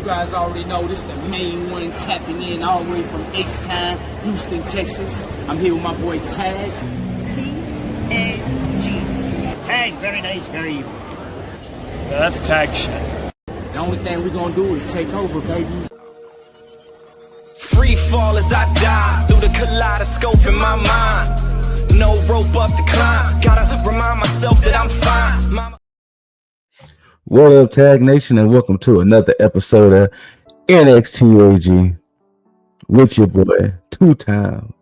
You guys already know this is the main one tapping in all the way from H-Town, Houston, Texas. I'm here with my boy T.A.G. T.A.G. T.A.G, very nice, very evil. Yeah, that's T.A.G shit. The only thing we're gonna do is take over, baby. Free fall as I die through the kaleidoscope in my mind. No rope up to climb. Gotta remind myself that I'm fine. What up, T.A.G Nation, and welcome to another episode of NXT.A.G with your boy, two-time,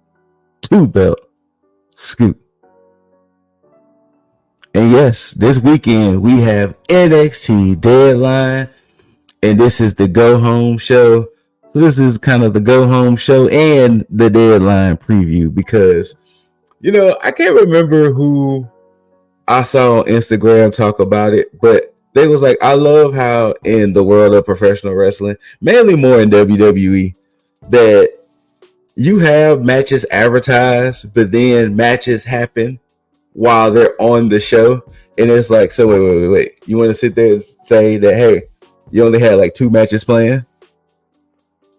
two-belt, Scoot. And yes, this weekend we have NXT Deadline, and this is the go-home show. So this is kind of the go-home show and the Deadline preview because, you know, I can't remember who I saw on Instagram talk about it, but they was like, I love how in the world of professional wrestling, mainly more in WWE, that you have matches advertised, but then matches happen while they're on the show. And it's like, so wait. You want to sit there and say that, hey, you only had like 2 matches playing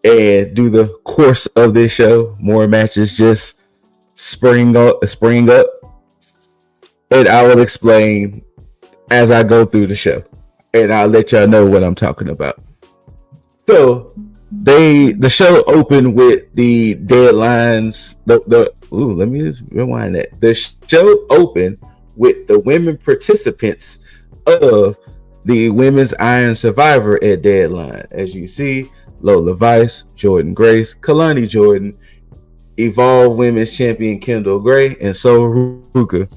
and do the course of this show, more matches just spring up. And I will explain as I go through the show, and I'll let y'all know what I'm talking about. So the show opened with the deadlines. Let me just rewind that. The show opened with the women participants of the Women's Iron Survivor at Deadline. As you see, Lola Vice, Jordan Grace, Kalani Jordan, Evolve Women's Champion Kendall Gray, and Sol Ruka.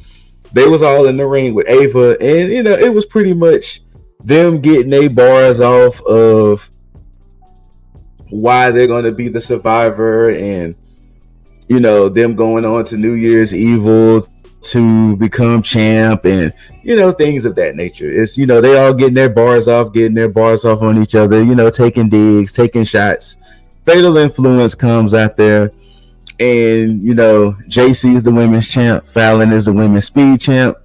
They was all in the ring with Ava, and you know, it was pretty much them getting their bars off of why they're going to be the survivor, and you know, them going on to New Year's Evil to become champ, and you know, things of that nature. It's, you know, they all getting their bars off on each other, you know, taking digs, taking shots. Fatal Influence comes out there. And, you know, JC is the women's champ. Fallon is the women's speed champ.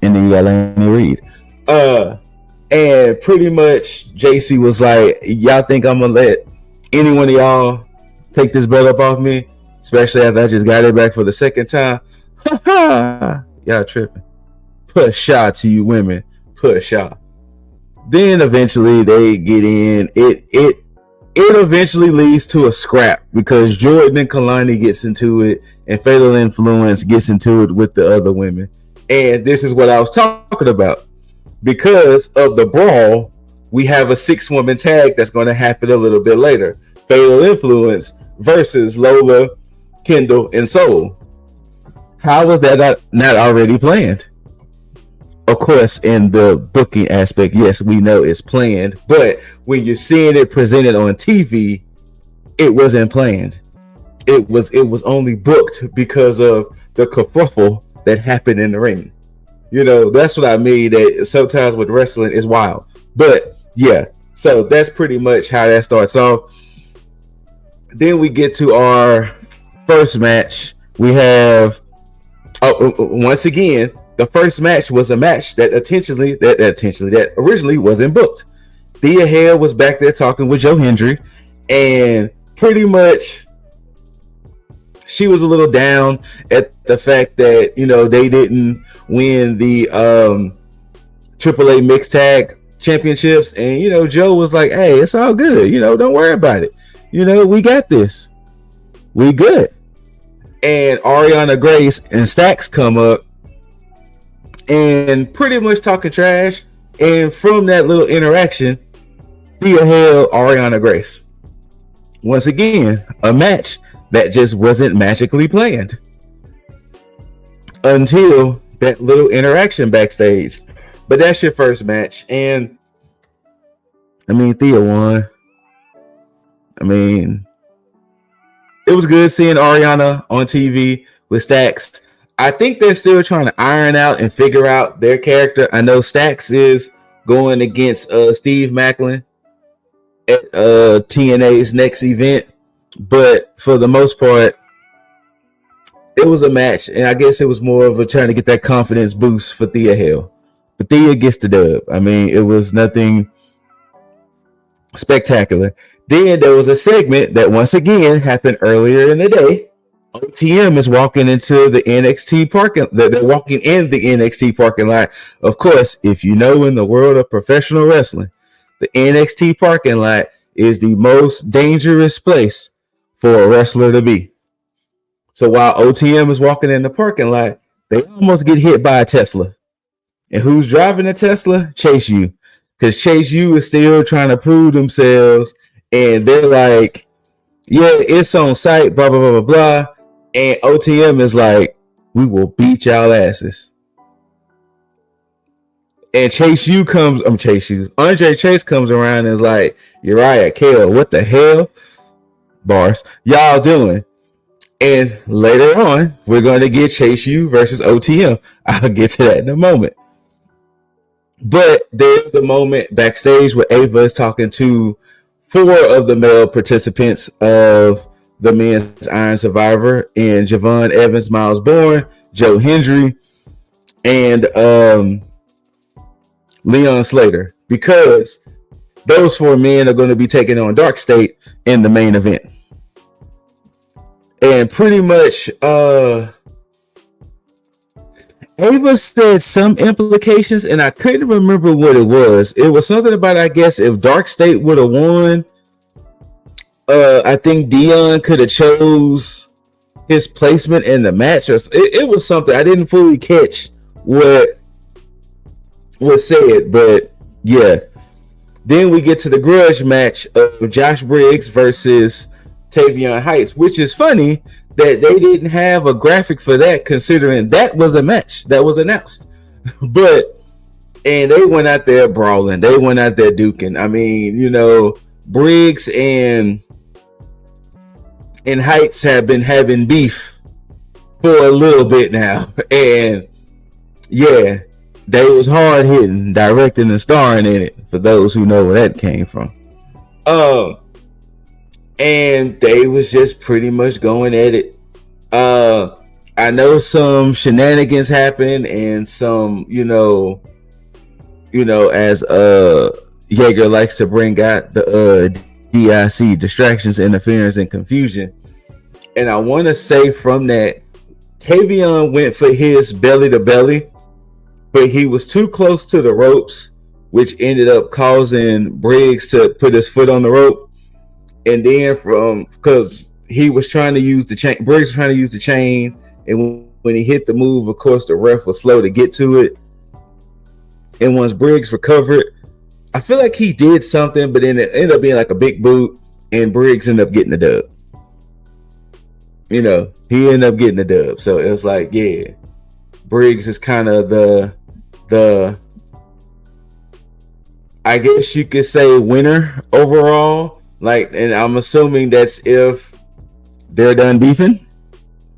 And then you got Laney Reed. And pretty much JC was like, y'all think I'm going to let any one of y'all take this belt up off me? Especially after I just got it back for the second time. Ha ha! Y'all tripping. Push shot to you women. Push shot. Then eventually they get in. It eventually leads to a scrap because Jordan and Kalani gets into it and Fatal Influence gets into it with the other women. And this is what I was talking about. Because of the brawl, we have a 6-woman tag that's going to happen a little bit later. Fatal Influence versus Lola, Kendall, and Sol. How was that not already planned? Of course, in the booking aspect, yes, we know it's planned, but when you're seeing it presented on TV, it wasn't planned. It was only booked because of the kerfuffle that happened in the ring. You know, that's what I mean, that sometimes with wrestling is wild. But yeah, so that's pretty much how that starts off. Then we get to our first match. We have, once again, the first match was a match that originally wasn't booked. Thea Hale was back there talking with Joe Hendry, and pretty much she was a little down at the fact that, you know, they didn't win the AAA Mixed Tag Championships. And, you know, Joe was like, hey, it's all good. You know, don't worry about it. You know, we got this. We good. And Ariana Grace and Stacks come up and pretty much talking trash. And from that little interaction, Thea Hale, Ariana Grace. Once again, a match that just wasn't magically planned until that little interaction backstage. But that's your first match. And I mean, Thea won. I mean, it was good seeing Ariana on TV with Stacks. I think they're still trying to iron out and figure out their character. I know Stacks is going against Steve Macklin at TNA's next event, but for the most part, it was a match, and I guess it was more of a trying to get that confidence boost for Thea Hale. But Thea gets the dub. I mean, it was nothing spectacular. Then there was a segment that once again happened earlier in the day. OTM is walking into the NXT parking. They're walking in the NXT parking lot. Of course, if you know, in the world of professional wrestling, the NXT parking lot is the most dangerous place for a wrestler to be. So while OTM is walking in the parking lot, they almost get hit by a Tesla. And who's driving the Tesla? Chase U. Because Chase U is still trying to prove themselves. And they're like, yeah, it's on site, blah, blah, blah, blah, blah. And OTM is like, we will beat y'all asses. And Andre Chase comes around and is like, Uriah, Kale, what the hell, bars, y'all doing? And later on, we're going to get Chase U versus OTM. I'll get to that in a moment. But there's a moment backstage where Ava is talking to 4 of the male participants of the men's Iron Survivor, and Javon Evans, Miles Bourne, Joe Hendry, and Leon Slater, because those 4 men are going to be taking on Dark State in the main event. And pretty much Ava said some implications, and I couldn't remember what it was. It was something about, I guess, if Dark State would have won, I think Dion could have chose his placement in the match. Or it was something I didn't fully catch what was said, but yeah. Then we get to the grudge match of Josh Briggs versus Tavion Heights, which is funny that they didn't have a graphic for that, considering that was a match that was announced. And they went out there brawling. They went out there duking. I mean, you know, Briggs and Heights have been having beef for a little bit now. And yeah, they was hard hitting, directing and starring in it, for those who know where that came from. And they was just pretty much going at it. I know some shenanigans happened, and some, you know, as Jaeger likes to bring out the DIC, distractions, interference, and confusion. And I want to say from that, Tavion went for his belly to belly, but he was too close to the ropes, which ended up causing Briggs to put his foot on the rope. And then because he was trying to use the chain, Briggs was trying to use the chain, and when he hit the move, of course, the ref was slow to get to it. And once Briggs recovered, I feel like he did something, but then it ended up being like a big boot, and Briggs ended up getting the dub. You know, he ended up getting the dub. So it's like, yeah, Briggs is kind of the I guess you could say winner overall. Like, and I'm assuming that's if they're done beefing.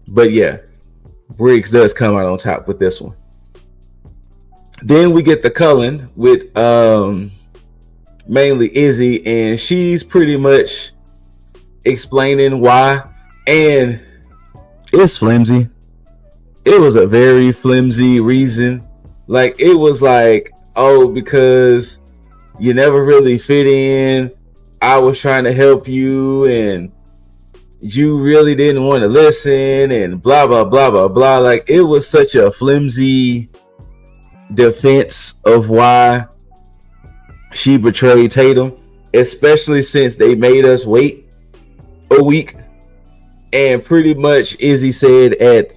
But yeah, Briggs does come out on top with this one. Then we get the Cullen with mainly Izzy, and she's pretty much explaining why, and it's flimsy. It was a very flimsy reason. Like, it was like, oh, because you never really fit in, I was trying to help you, and you really didn't want to listen, and blah blah blah blah blah. Like, it was such a flimsy defense of why she betrayed Tatum, especially since they made us wait a week. And pretty much Izzy said at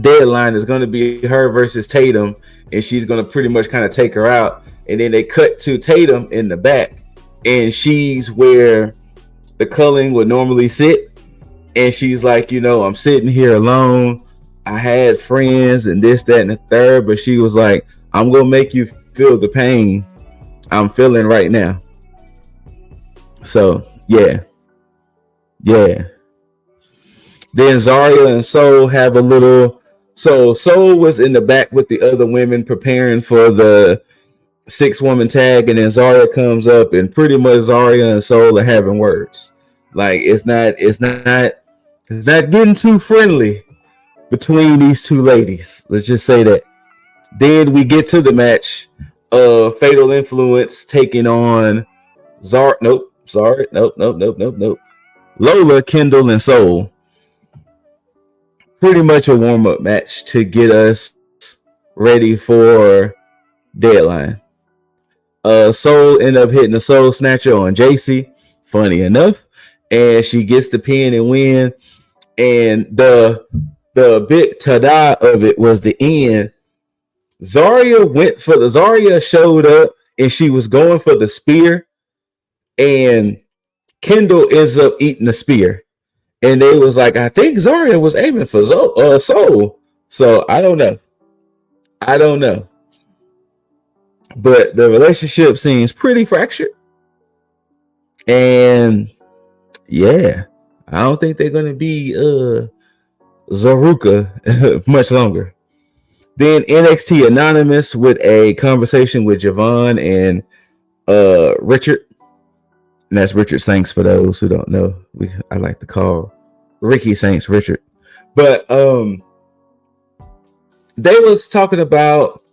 deadline is going to be her versus Tatum, and she's going to pretty much kind of take her out. And then they cut to Tatum in the back, and she's where the Cullen would normally sit, and she's like, you know, I'm sitting here alone, I had friends and this, that, and the third, but she was like, I'm gonna make you feel the pain I'm feeling right now. So yeah. Then Zarya and Soul have a little. So Soul was in the back with the other women preparing for the 6-woman tag, and then Zarya comes up, and pretty much Zarya and Soul are having words. Like, it's not getting too friendly between these two ladies. Let's just say that. Then we get to the match of Fatal Influence taking on Sorry. Nope. Lola, Kendall, and Soul. Pretty much a warm-up match to get us ready for Deadline. Soul ended up hitting the Soul Snatcher on JC, funny enough, and she gets the pin and win. And the big ta-da of it was the end. Zarya showed up and she was going for the spear, and Kendall ends up eating the spear. And they was like, I think Zarya was aiming for Soul. So I don't know. But the relationship seems pretty fractured. And yeah, I don't think they're gonna be Zaruka much longer. Then NXT Anonymous with a conversation with Javon and Richard. And that's Richard Saints for those who don't know. I like to call Ricky Saints Richard. But they was talking about,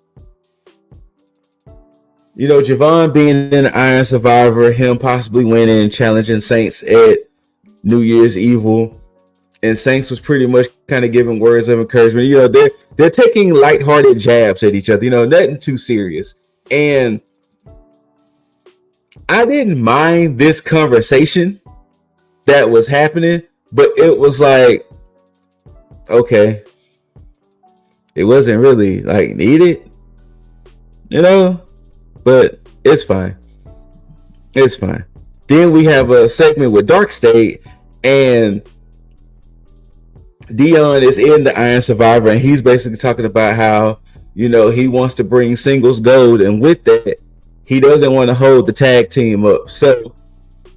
you know, Javon being an Iron Survivor, him possibly winning, challenging Saints at New Year's Evil. And Saints was pretty much kind of giving words of encouragement. You know, they're taking lighthearted jabs at each other, you know, nothing too serious. And I didn't mind this conversation that was happening, but it was like, okay, it wasn't really like needed, you know, but it's fine. It's fine. Then we have a segment with Dark State, and Dion is in the Iron Survivor, and he's basically talking about how, you know, he wants to bring singles gold, and with that, he doesn't want to hold the tag team up. So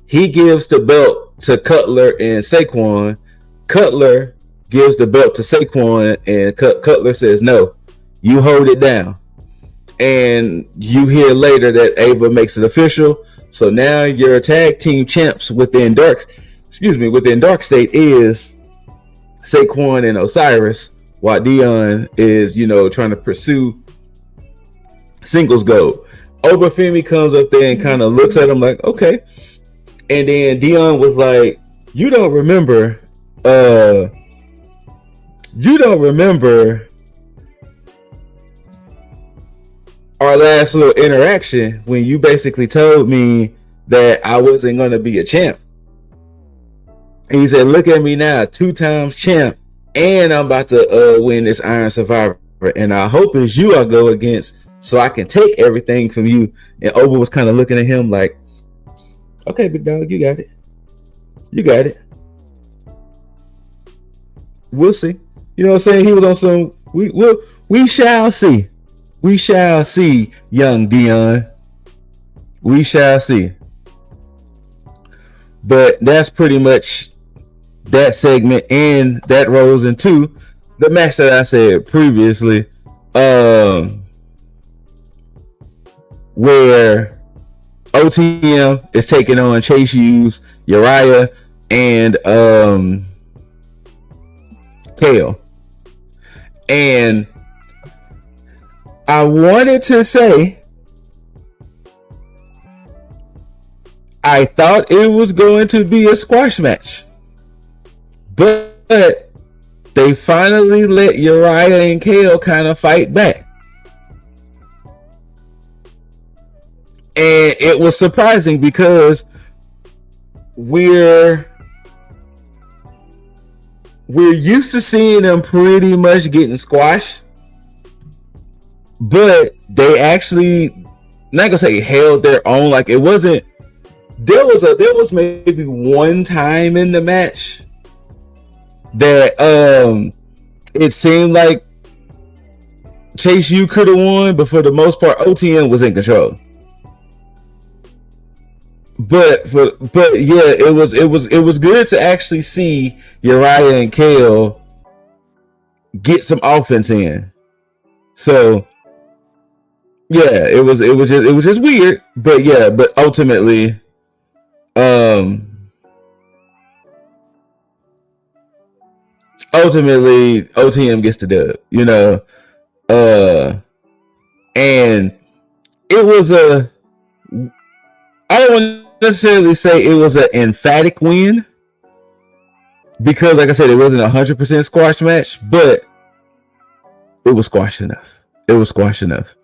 he gives the belt to Cutler and Saquon. Cutler gives the belt to Saquon, and Cutler says, no, you hold it down. And you hear later that Ava makes it official. So now your tag team champs within Dark State is Saquon and Osiris, while Dion is, you know, trying to pursue singles gold. Obafemi comes up there and kind of looks at him like, okay. And then Dion was like, you don't remember our last little interaction when you basically told me that I wasn't going to be a champ. And he said, look at me now, 2 times champ, and I'm about to win this Iron Survivor. And I hope it's you I go against, so I can take everything from you. And Oba was kind of looking at him like, okay, big dog, you got it. You got it. We'll see. You know what I'm saying? He was on some, we shall see. We shall see, young Dion. We shall see. But that's pretty much that segment, and that rolls into the match that I said previously, where OTM is taking on Chase Hughes, Uriah, and Kale. And I wanted to say I thought it was going to be a squash match, but they finally let Uriah and Kale kind of fight back. And it was surprising because we're used to seeing them pretty much getting squashed, but they actually, not gonna say held their own. Like, it wasn't, there was maybe one time in the match that it seemed like Chase U could have won, but for the most part OTM was in control. But yeah, it was good to actually see Uriah and Kale get some offense in. So yeah, it was just weird, but yeah, but ultimately OTM gets the dub, you know. And it was I don't want necessarily say it was an emphatic win because, like I said, it wasn't 100% squash match, but it was squash enough. It was squash enough.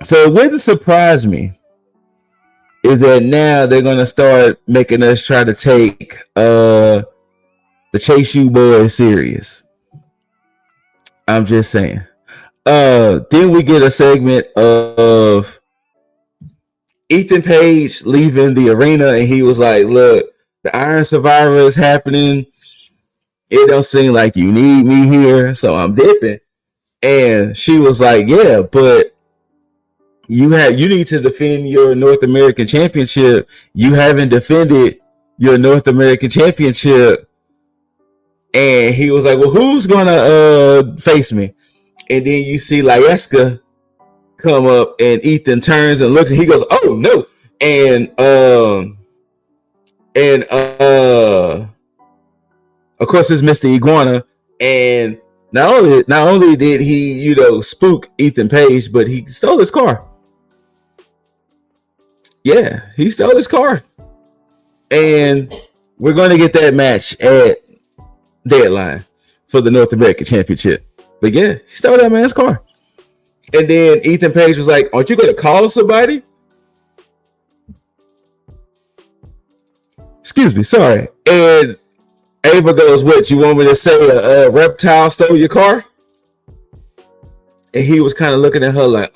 So it wouldn't surprise me is that now they're gonna start making us try to take the Chase U boys serious. I'm just saying. Then we get a segment of Ethan Page leaving the arena, and he was like, "Look, the Iron Survivor is happening. It don't seem like you need me here, so I'm dipping." And she was like, "Yeah, but you need to defend your North American Championship. You haven't defended your North American Championship." And he was like, "Well, who's gonna face me?" And then you see Layeska come up, and Ethan turns and looks, and he goes, "Oh no!" And of course it's Mr. Iguana, and not only did he spook Ethan Page, but he stole his car. Yeah, he stole his car, and we're going to get that match at Deadline for the North American Championship. But yeah, he stole that man's car. And then Ethan Page was like, "Aren't you going to call somebody?" Excuse me, sorry. And Ava goes, "What, you want me to say a reptile stole your car?" And he was kind of looking at her like,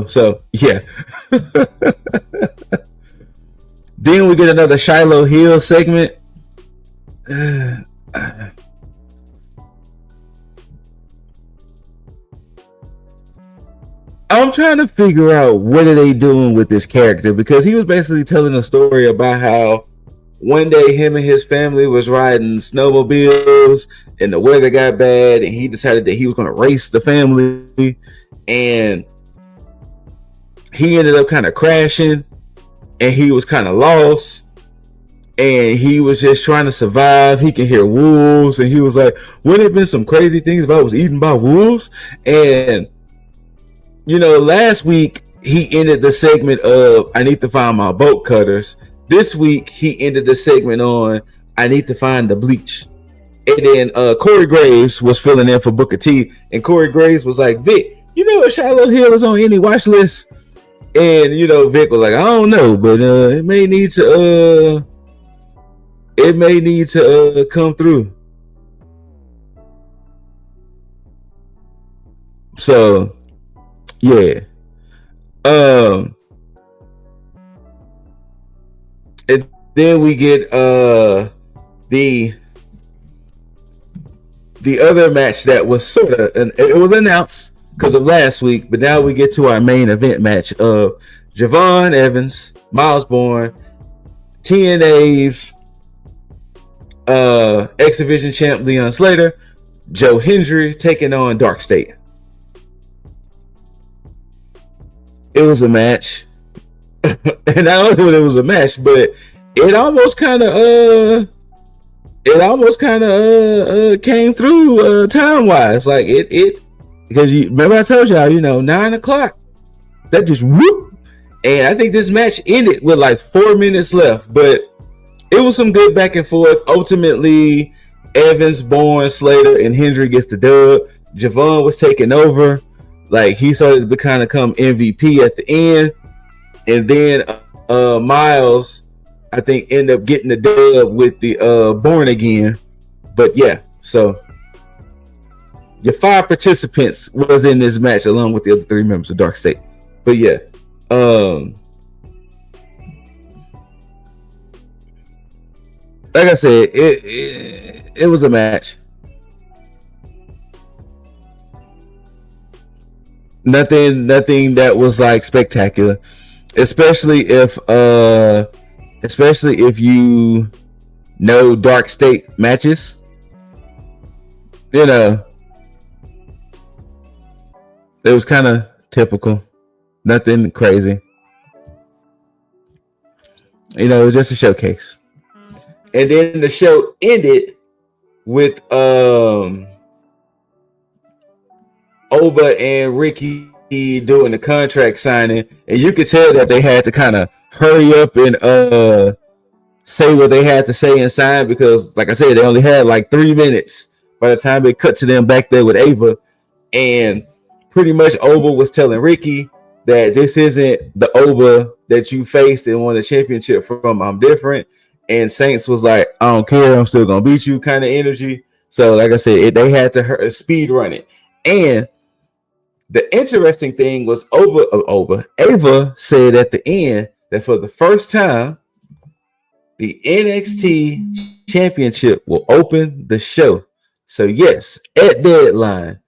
so yeah. Then we get another Shiloh Hill segment. I'm trying to figure out what are they doing with this character, because he was basically telling a story about how one day him and his family was riding snowmobiles and the weather got bad, and he decided that he was going to race the family, and he ended up kind of crashing, and he was kind of lost, and he was just trying to survive. He can hear wolves, and he was like, "Wouldn't it have been some crazy things if I was eaten by wolves?" And last week he ended the segment of "I need to find my bolt cutters." This week he ended the segment on "I need to find the bleach." And then Corey Graves was filling in for Booker T, and Corey Graves was like, "Vic, if Shiloh Hill is on any watch list?" And Vic was like, "I don't know, but it may need to come through." So yeah. And then we get the other match that was sort of, and it was announced because of last week, but now we get to our main event match of Javon Evans, Miles Bourne, TNA's X Division champ Leon Slater, Joe Hendry taking on Dark State. It was a match, and I don't know if it was a match, but it almost kind of came through time wise, like it because you remember I told y'all 9:00 that just whoop, and I think this match ended with like 4 minutes left, but it was some good back and forth. Ultimately, Evans, Bourne, Slater, and Hendry gets the dub. Javon was taking over. Like, he started to kind of come MVP at the end. And then Miles, I think, ended up getting the dub with the Born Again. But yeah, so your 5 participants was in this match along with the other 3 members of Dark State. But yeah, like I said, it was a match. Nothing that was like spectacular, especially if you know Dark State matches. It was kind of typical, nothing crazy. It was just a showcase. And then the show ended with Oba and Ricky doing the contract signing, and you could tell that they had to kind of hurry up and say what they had to say and sign, because like I said, they only had like 3 minutes by the time it cut to them back there with Ava. And pretty much Oba was telling Ricky that this isn't the Oba that you faced and won the championship from. I'm different. And Saints was like, I don't care, I'm still gonna beat you kind of energy. So like I said, they had to speed run it. And the interesting thing was Ava said at the end that for the first time, the NXT championship will open the show. So yes, at Deadline,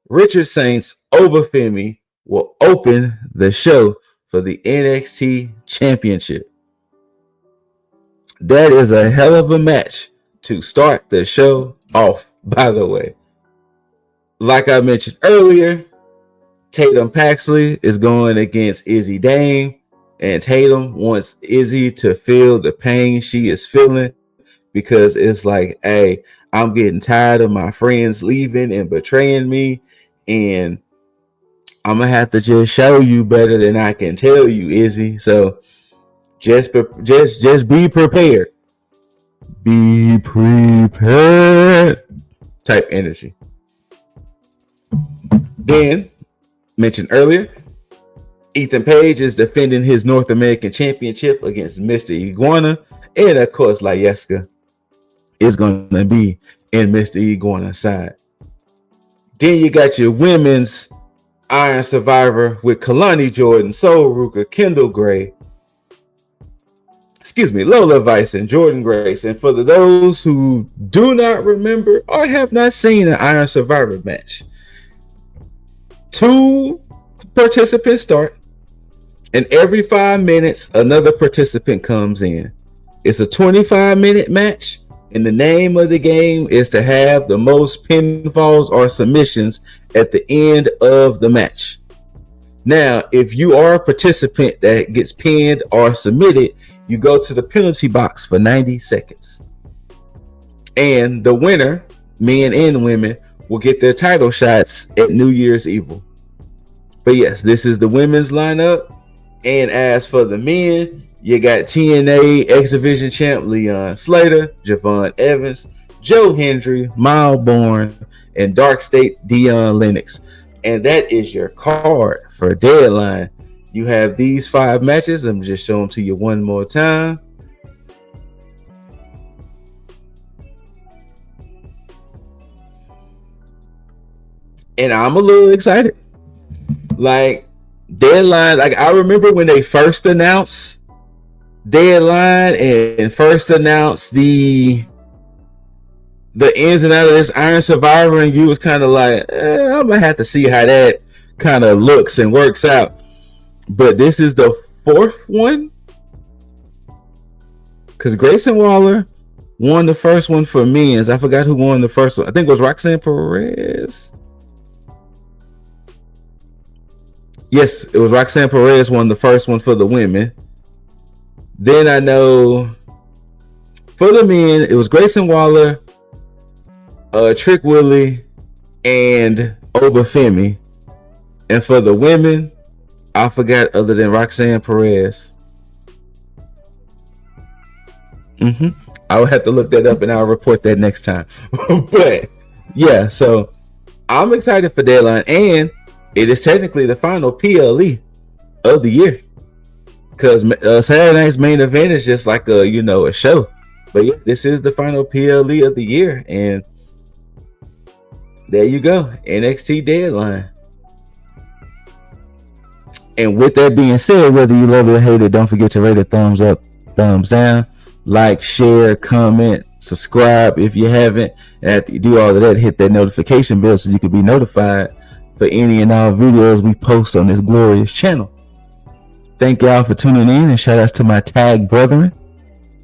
Richard Saints Obafemi will open the show for the NXT championship. That is a hell of a match to start the show off, by the way. Like I mentioned earlier, Tatum Paxley is going against Izzy Dame, and Tatum wants Izzy to feel the pain she is feeling, because it's like, hey, I'm getting tired of my friends leaving and betraying me, and I'm gonna have to just show you better than I can tell you, Izzy. So just be prepared. Be prepared type energy. Then, mentioned earlier, Ethan Page is defending his North American Championship against Mr. Iguana. And of course, Layeska is going to be in Mr. Iguana's side. Then you got your women's Iron Survivor with Kalani Jordan, Soul Ruka, Kendall Gray, Lola Vice, and Jordan Grace. And for those who do not remember or have not seen an Iron Survivor match, 2 participants start, and every 5 minutes another participant comes in. It's a 25-minute match, and the name of the game is to have the most pinfalls or submissions at the end of the match. Now, if you are a participant that gets pinned or submitted, you go to the penalty box for 90 seconds. And the winner, men and women, will get their title shots at New Year's Evil. But yes, this is the women's lineup. And as for the men, you got TNA X Division champ Leon Slater, Javon Evans, Joe Hendry, Miles Bourne, and Dark State Dion Lennox. And that is your card for Deadline. You have these 5 matches. I'm just showing them to you one more time. And I'm a little excited. Like, Deadline, like I remember when they first announced Deadline and first announced the ins and outs of this Iron Survivor, and you was kind of like, I'm gonna have to see how that kind of looks and works out. But this is the 4th one, because Grayson Waller won the first one for men's. I forgot who won the first one. I think it was Roxanne Perez. Yes, it was Roxanne Perez won the first one for the women. Then I know for the men, it was Grayson Waller, Trick Willie, and Obafemi. And for the women, I forgot other than Roxanne Perez. I will have to look that up and I'll report that next time. But yeah, so I'm excited for Deadline, and it is technically the final PLE of the year, because Saturday night's main event is just like a show. But yeah, this is the final PLE of the year, and there you go, NXT Deadline. And with that being said, whether you love it or hate it, don't forget to rate it thumbs up, thumbs down, like, share, comment, subscribe if you haven't. And after you do all of that, hit that notification bell so you can be notified for any and all videos we post on this glorious channel. Thank y'all for tuning in, and shout outs to my T.A.G brethren.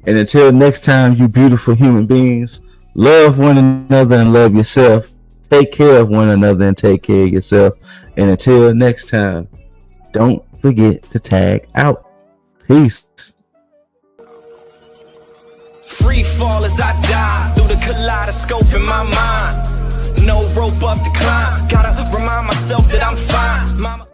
And until next time, you beautiful human beings, love one another and love yourself. Take care of one another and take care of yourself. And until next time, don't forget to tag out. Peace. Free fall as I dive through the kaleidoscope in my mind. No rope up to climb. Gotta remind myself that I'm fine. Mama.